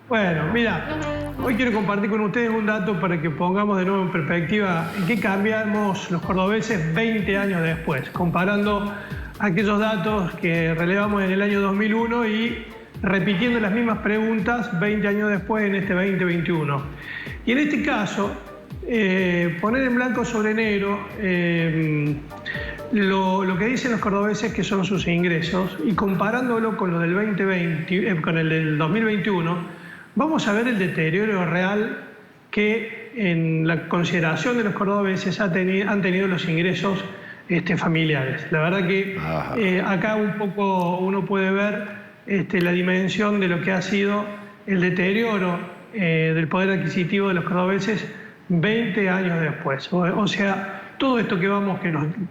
Bueno, mira, hoy quiero compartir con ustedes un dato para que pongamos de nuevo en perspectiva en qué cambiamos los cordobeses 20 años después, comparando aquellos datos que relevamos en el año 2001 y repitiendo las mismas preguntas 20 años después en este 2021. Y en este caso, poner en blanco sobre negro lo que dicen los cordobeses que son sus ingresos y comparándolo con lo del 2020, con el del 2021, vamos a ver el deterioro real que en la consideración de los cordobeses han tenido los ingresos familiares. La verdad que acá un poco uno puede ver la dimensión de lo que ha sido el deterioro del poder adquisitivo de los cordobeses 20 años después. O sea, todo esto que vamos,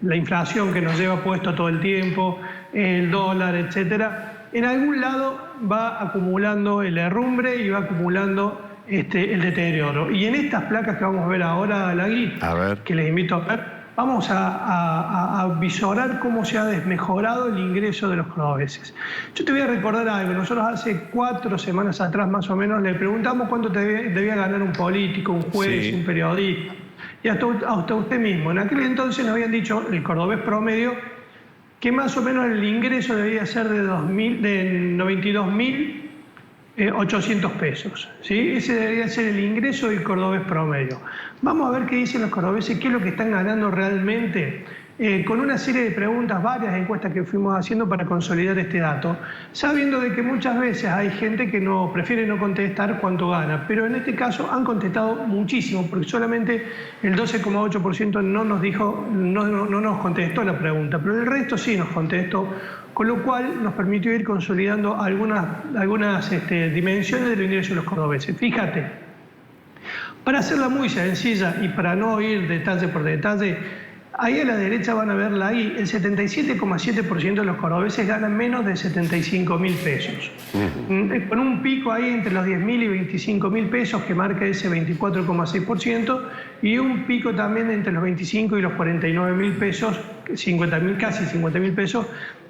la inflación que nos lleva puesto todo el tiempo, el dólar, etcétera, en algún lado va acumulando el herrumbre y va acumulando el deterioro. Y en estas placas que vamos a ver ahora, Lagui, que les invito a ver, vamos a visorar cómo se ha desmejorado el ingreso de los cordobeses. Yo te voy a recordar algo. Nosotros hace 4 semanas atrás, más o menos, le preguntamos cuánto debía ganar un político, un juez, un periodista. Y hasta usted mismo. En aquel entonces nos habían dicho, el cordobés promedio, que más o menos el ingreso debía ser de 92.800 pesos. ¿Sí? Ese debería ser el ingreso del cordobés promedio. Vamos a ver qué dicen los cordobeses, qué es lo que están ganando realmente, con una serie de preguntas, varias encuestas que fuimos haciendo para consolidar este dato, sabiendo de que muchas veces hay gente que prefiere no contestar cuánto gana, pero en este caso han contestado muchísimo, porque solamente el 12,8% no nos contestó la pregunta, pero el resto sí nos contestó, con lo cual nos permitió ir consolidando algunas dimensiones del ingreso de los cordobeses. Fíjate, para hacerla muy sencilla y para no ir detalle por detalle, ahí a la derecha van a verla ahí, el 77,7% de los cordobeses ganan menos de 75.000 pesos. Con un pico ahí entre los 10.000 y 25.000 pesos que marca ese 24,6% y un pico también entre los 25 y los 49.000 pesos, casi 50.000 pesos,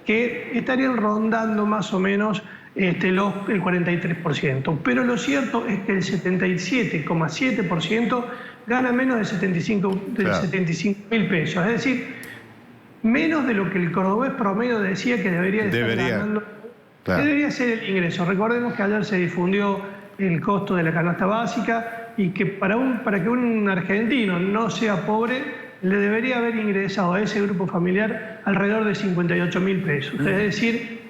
que estarían rondando más o menos el 43%. Pero lo cierto es que el 77,7% gana menos de 75.000 pesos. Es decir, menos de lo que el cordobés promedio decía que debería estar ganando. Debería ser el ingreso. Recordemos que ayer se difundió el costo de la canasta básica y que para que un argentino no sea pobre, le debería haber ingresado a ese grupo familiar alrededor de 58.000 pesos. Es decir,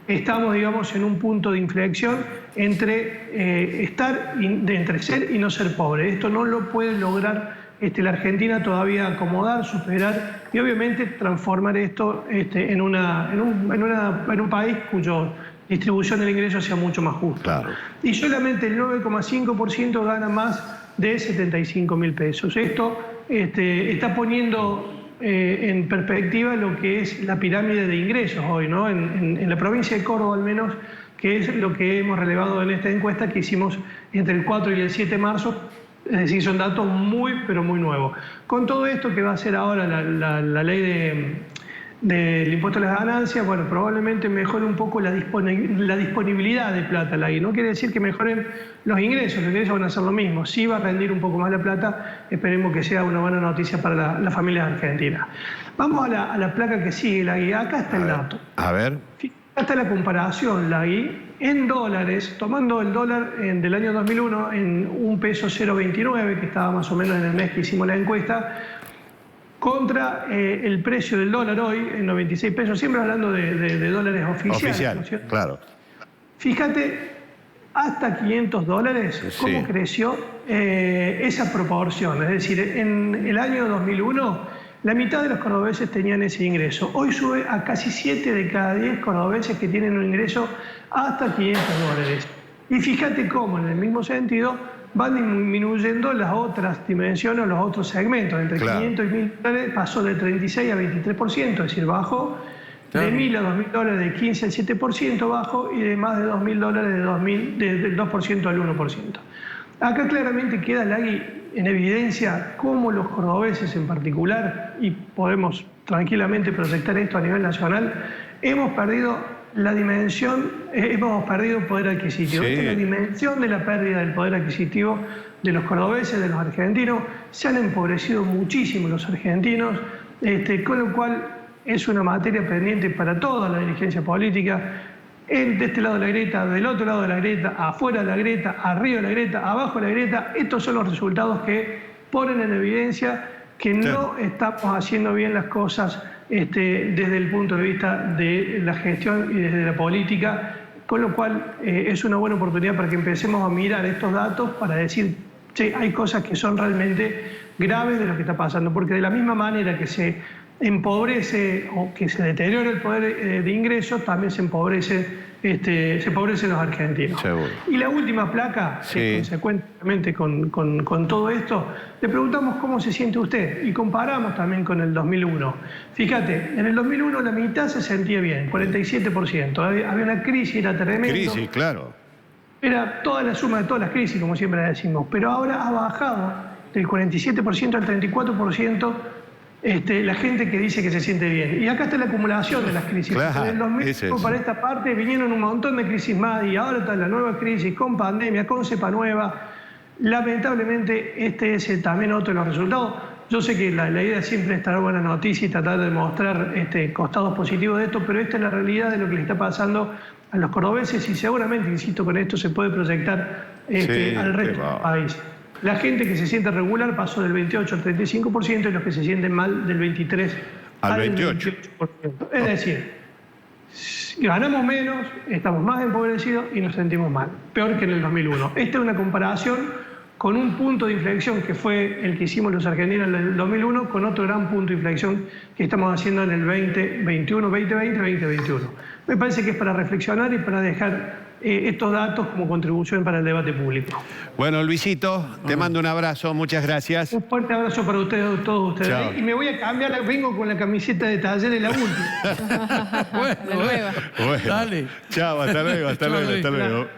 estamos, digamos, en un punto de inflexión entre entre ser y no ser pobre. Esto no lo puede lograr la Argentina todavía acomodar, superar y obviamente transformar esto en un país cuya distribución del ingreso sea mucho más justa. Claro. Y solamente el 9,5% gana más de 75.000 pesos. Esto está poniendo en perspectiva lo que es la pirámide de ingresos hoy, ¿no? En la provincia de Córdoba al menos, que es lo que hemos relevado en esta encuesta que hicimos entre el 4 y el 7 de marzo, es decir, son datos muy, pero muy nuevos. Con todo esto que va a ser ahora la ley del impuesto a las ganancias, bueno, probablemente mejore un poco la disponibilidad de plata. No quiere decir que mejoren los ingresos van a ser lo mismo. Sí va a rendir un poco más la plata, esperemos que sea una buena noticia para las familias argentinas. Vamos a la placa que sigue, Lagui. Acá está el dato. A ver. Acá está la comparación, Lagui, en dólares, tomando el dólar del año 2001 en un peso 0,29, que estaba más o menos en el mes que hicimos la encuesta, contra el precio del dólar hoy en 96 pesos, siempre hablando de dólares oficiales. ¿No es cierto? Claro. Fíjate, hasta 500 dólares, cómo creció esa proporción. Es decir, en el año 2001, la mitad de los cordobeses tenían ese ingreso. Hoy sube a casi 7 de cada 10 cordobeses que tienen un ingreso hasta 500 dólares. Y fíjate cómo, en el mismo sentido, van disminuyendo las otras dimensiones, los otros segmentos. Entre 500 y 1.000 dólares pasó de 36 a 23%, es decir, bajó. De 1.000 a 2.000 dólares de 15 al 7% bajo y de más de 2.000 dólares del 2% al 1%. Acá claramente queda, Lagui, en evidencia cómo los cordobeses en particular, y podemos tranquilamente proyectar esto a nivel nacional, hemos perdido la dimensión, hemos perdido poder adquisitivo. Sí. Esta es la dimensión de la pérdida del poder adquisitivo de los cordobeses, de los argentinos. Se han empobrecido muchísimo los argentinos, con lo cual es una materia pendiente para toda la dirigencia política. De este lado de la grieta, del otro lado de la grieta, afuera de la grieta, arriba de la grieta, abajo de la grieta. Estos son los resultados que ponen en evidencia que no estamos haciendo bien las cosas desde el punto de vista de la gestión y desde la política, con lo cual es una buena oportunidad para que empecemos a mirar estos datos para decir, che, hay cosas que son realmente graves de lo que está pasando, porque de la misma manera que se empobrece o que se deteriora el poder de ingresos, también se empobrecen los argentinos. Seguro. Y la última placa, que consecuentemente con todo esto, le preguntamos cómo se siente usted y comparamos también con el 2001. Fíjate, en el 2001 la mitad se sentía bien, 47%. Había una crisis, era tremendo. Crisis, claro. Era toda la suma de todas las crisis, como siempre decimos, pero ahora ha bajado del 47% al 34%. La gente que dice que se siente bien. Y acá está la acumulación de las crisis. Claro, en los meses para esta parte vinieron un montón de crisis más y ahora está la nueva crisis con pandemia, con cepa nueva. Lamentablemente este es también otro de los resultados. Yo sé que la idea siempre es traer buena noticia y tratar de mostrar costados positivos de esto, pero esta es la realidad de lo que le está pasando a los cordobeses y seguramente, insisto, con esto se puede proyectar al resto del país. La gente que se siente regular pasó del 28 al 35% y los que se sienten mal del 23 al 28%. Es decir, ganamos menos, estamos más empobrecidos y nos sentimos mal. Peor que en el 2001. Esta es una comparación con un punto de inflexión que fue el que hicimos los argentinos en el 2001 con otro gran punto de inflexión que estamos haciendo en el 2021, 2020, 2021. Me parece que es para reflexionar y para dejar estos datos como contribución para el debate público. Bueno, Luisito, te mando un abrazo, muchas gracias. Un fuerte abrazo para ustedes, todos ustedes. Chao. Y me voy a cambiar, vengo con la camiseta de Talleres, la última. Bueno, Bueno, dale. Chao, hasta luego, hasta luego, hasta luego.